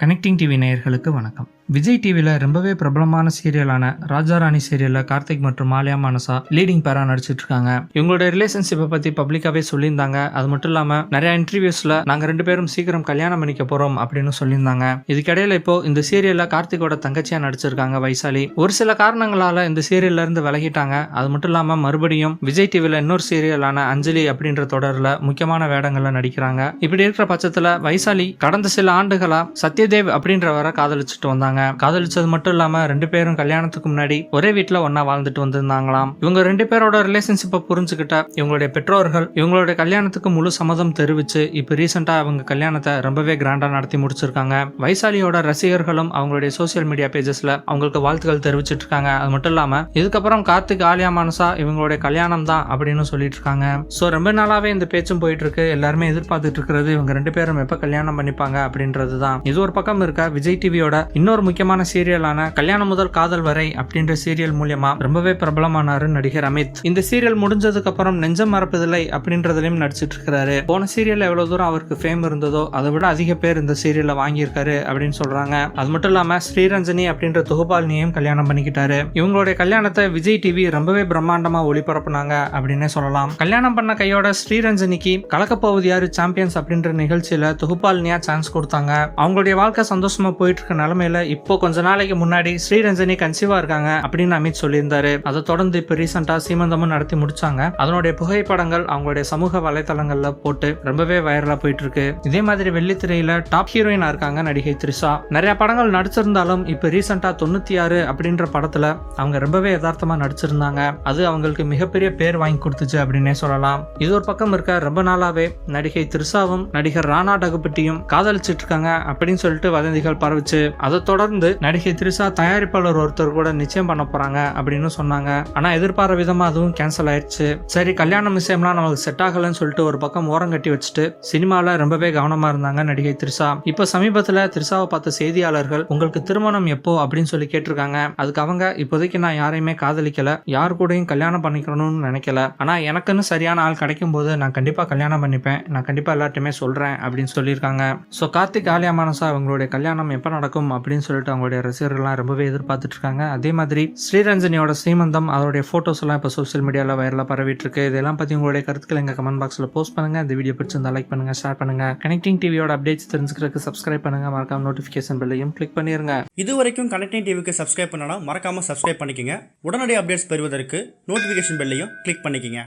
Connecting TV நேயர்களுக்கு வணக்கம். விஜய் டிவியில் ரொம்பவே பிரபலமான சீரியலான ராஜா ராணி சீரியலில் கார்த்திக் மற்றும் மாலியா மனசா லீடிங் பேரா நடிச்சிட்டு இருக்காங்க. இவங்களோட ரிலேஷன்ஷிப்பை பற்றி பப்ளிக்காகவே சொல்லியிருந்தாங்க. அது மட்டும் இல்லாமல் நிறைய இன்டர்வியூஸில் நாங்கள் 2 பேரும் சீக்கிரம் கல்யாணம் பண்ணிக்க போகிறோம் அப்படின்னு சொல்லியிருந்தாங்க. இதுக்கிடையில் இப்போ இந்த சீரியலில் கார்த்திகோட தங்கச்சியாக நடிச்சிருக்காங்க வைசாலி. ஒரு சில காரணங்களால் இந்த சீரியல்ல இருந்து விலகிட்டாங்க. அது மட்டும் இல்லாமல் மறுபடியும் விஜய் டிவியில் இன்னொரு சீரியலான அஞ்சலி அப்படின்ற தொடரில் முக்கியமான வேடங்கள்ல நடிக்கிறாங்க. இப்படி இருக்கிற பட்சத்தில் வைசாலி கடந்த சில ஆண்டுகளா சத்யதேவ் அப்படின்றவரை காதலிச்சுட்டு வந்தாங்க. காதலிச்சது மட்டும் இல்லாம 2 பேரும் கல்யாணத்துக்கு முன்னாடி ஒரே வீட்டுல ஒன்னா வாழ்ந்துட்டு வந்திருந்தாங்களாம். இவங்க 2 பேரோட ரிலேஷன்ஷிப்பை புரிஞ்சுக்கிட்ட இவங்களுடைய பெற்றோர்கள் இவங்களுடைய கல்யாணத்துக்கு முழு சம்மதம் தெரிவிச்சு இப்ப ரீசெண்டா அவங்க கல்யாணத்தை ரொம்பவே கிராண்டா நடத்தி முடிச்சிருக்காங்க. வைசாலியோட ரசிகர்களும் அவங்களுடைய சோசியல் மீடியா பேஜஸ்ல அவங்களுக்கு வாழ்த்துக்கள் தெரிவிச்சிட்டு இருக்காங்க. அது மட்டும் இல்லாம இதுக்கப்புறம் கார்த்திக் ஆலியா மனசா இவங்களுடைய கல்யாணம் தான் அப்படின்னு சொல்லிட்டு இருக்காங்க. சோ ரொம்ப நாளாவே இந்த பேச்சும் போயிட்டு இருக்கு. எல்லாருமே எதிர்பார்த்துட்டு இருக்கிறது இவங்க 2 பேரும் எப்ப கல்யாணம் பண்ணிப்பாங்க அப்படின்றது தான். இது ஒரு பக்கம் இருக்க, விஜய் டிவியோட இன்னொரு முக்கியமான சீரியலான கல்யாணம் முதல் காதல் வரை அப்படின்ற சீரியல் மூலமா ரொம்பவே பிரபலமானாரு நடிகர் அமித். இந்த சீரியல் முடிஞ்சதுக்கு அப்புறம் நெஞ்சம் மறப்பதில்லை அப்படின்றதுலயும் நடிச்சிட்டு இருக்காரு. போன சீரியல் எவ்வளவு தூரம் அவருக்கு ஃபேம் இருந்ததோ அதை விட அதிக பேர் இந்த சீரியல்ல வாங்கியிருக்காரு அப்படின்னு சொல்றாங்க. அது மட்டும் இல்லாம ஸ்ரீரஞ்சனி அப்படின்ற தொகுப்பாளினியும் கல்யாணம் பண்ணிக்கிட்டாரு. இவங்களுடைய கல்யாணத்தை விஜய் டிவி ரொம்பவே பிரம்மாண்டமா ஒளிபரப்புனாங்க அப்படின்னே சொல்லலாம். கல்யாணம் பண்ண கையோட ஸ்ரீரஞ்சனிக்கு கலக்கப்போவது யாரு சாம்பியன்ஸ் அப்படின்ற நிகழ்ச்சியில தொகுப்பாளினியா சான்ஸ் கொடுத்தாங்க. அவங்களுடைய வாழ்க்கை சந்தோஷமா போயிட்டு இருக்க நிலைமையில இப்போ கொஞ்ச நாளைக்கு முன்னாடி ஸ்ரீரஞ்சனி கன்சீவா இருக்காங்க அப்படின்னு அமித் சொல்லியிருந்தாரு. அதை தொடர்ந்து இப்ப ரீசெண்டா சீமந்தமும் நடத்தி முடிச்சாங்க. அதனுடைய புகைப்படங்கள் அவங்களுடைய சமூக வலைதளங்கள்ல போட்டு ரொம்பவே வைரலா போயிட்டு இருக்கு. இதே மாதிரி வெள்ளித்திரையில டாப் ஹீரோயினா இருக்காங்க நடிகை த்ரிஷா. நிறைய படங்கள் நடிச்சிருந்தாலும் இப்ப ரீசெண்டா 96 அப்படின்ற படத்துல அவங்க ரொம்பவே யதார்த்தமா நடிச்சிருந்தாங்க. அது அவங்களுக்கு மிகப்பெரிய பேர் வாங்கி கொடுத்துச்சு அப்படின்னே சொல்லலாம். இது ஒரு பக்கம் இருக்க, ரொம்ப நாளாவே நடிகை த்ரிஷாவும் நடிகர் ராணா டகுபட்டியும் காதலிச்சிட்டு இருக்காங்க அப்படின்னு சொல்லிட்டு வதந்திகள் பரவுச்சு. அதை தொடர்ந்து நடிகை த்ரிஷா தயாரிப்பாளர் ஒருத்தர் கூட நிச்சயம் பண்ண போறாங்க அப்படின்னு சொன்னாங்க. ஆனா எதிர்பார்த்த விதமா அதுவும் கேன்சல் ஆயிடுச்சு. சரி, கல்யாணம் விஷயம்லாம் நமக்கு செட் ஆகலன்னு சொல்லிட்டு ஒரு பக்கம் ஓரம் கட்டி வச்சுட்டு சினிமால ரொம்பவே கவனமா இருந்தாங்க நடிகை த்ரிஷா. இப்ப சமீபத்துல த்ரிஷாவை பார்த்த செய்தியாளர்கள் உங்களுக்கு திருமணம் எப்போ அப்படின்னு சொல்லி கேட்டிருக்காங்க. அதுக்கு அவங்க இப்போதைக்கு நான் யாரையுமே காதலிக்கல, யாரு கூடயும் கல்யாணம் பண்ணிக்கணும்னு நினைக்கல, ஆனா எனக்குன்னு சரியான ஆள் கிடைக்கும் போது நான் கண்டிப்பா கல்யாணம் பண்ணிப்பேன், நான் கண்டிப்பா எல்லார்ட்டுமே சொல்றேன் அப்படின்னு சொல்லியிருக்காங்க. சோ கார்த்திக் ஆலியா மனசா அவங்களுடைய கல்யாணம் எப்ப நடக்கும் அப்படின்னு சொல்லிட்டு அவங்களுடைய ரசிகர்கள்லாம் ரொம்பவே எதிர்பார்த்துட்டு இருக்காங்க. அதே மாதிரி ஸ்ரீரஞ்சனியோட ஸ்ரீமந்தம் அதோடைய போட்டோஸ் எல்லாம் இப்போ சோசியல் மீடியால வைரலா பரவிட்டு இருக்கு. இதெல்லாம் பத்தி உங்களுடைய கருத்துக்களை எங்க கமெண்ட் பாக்ஸ்ல போஸ்ட் பண்ணுங்க. இந்த வீடியோ பிடிச்சிருந்தா லைக் பண்ணுங்க, ஷேர் பண்ணுங்க. கனெக்டிங் டிவியோட அப்டேட்ஸ் தெரிஞ்சுக்கிறதுக்கு சப்ஸ்கிரைப் பண்ணுங்க. மறக்காம நோட்டிபிகேஷன் பெல்லையும் கிளிக் பண்ணிருங்க. இது வரைக்கும் கனெக்டிங் டிவிக்கு சப்ஸ்கிரைப் பண்ணனா மறக்காம சப்ஸ்கிரைப் பண்ணிக்கங்க. உடனடி அப்டேட்ஸ் பெறுவதற்கு நோட்டிபிகேஷன் பெல்லையும் கிளிக் பண்ணிக்கங்க.